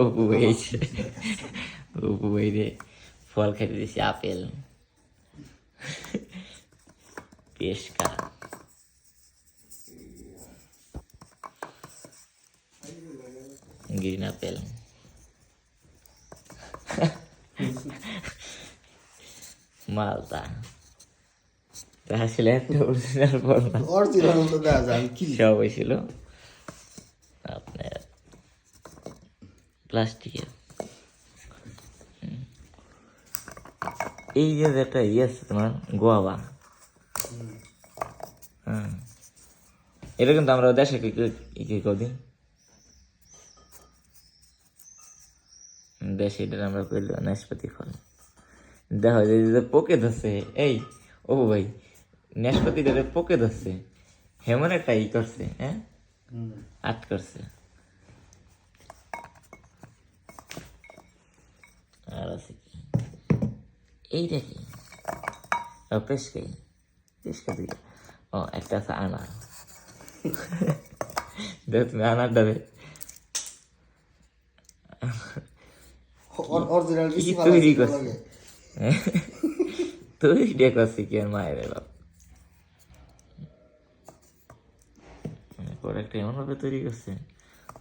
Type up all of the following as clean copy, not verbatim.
অপু হয়েছে, অপু রে ফল খেতে দিছি আপেল, পেশকা, গ্রিন আপেল, মালটা। তা আসলে একটা অরিজিনাল ফল না, অরিজিনাল তো দেওয়া যায় কি সব হয়েছিল আপনার প্লাস্টিকের। এই যে একটা ইয়ে আছে তোমার গোয়াবা, হ্যাঁ এটা কিন্তু আমরা দেশে কি কদিন দেশে এটা আমরা পেল নাশপাতি ফল। দেখো যে পোকে ধরছে, এই ও ভাই নাশপাতিটা পোকে ধরছে, হেমন একটা ই করছে, হ্যাঁ আট করছে। আর আছে কি এইটা কি পেশকাই, পেশকা দিকে। ও একটা আছে আনার, দেখ তুমি আনারটা দে অরিজিনাল কি বেশি ভালো তৈরি লাগে করছে, তৈরি করছে কি আর মায়ের বাপ, প্রোডাক্ট এমন ভাবে তৈরি করছে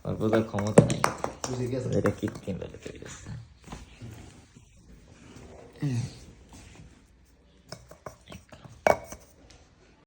ওর বোঝার ক্ষমতা নাই, বুঝে গেছে এটা কৃত্রিম ভাবে তৈরি করছে।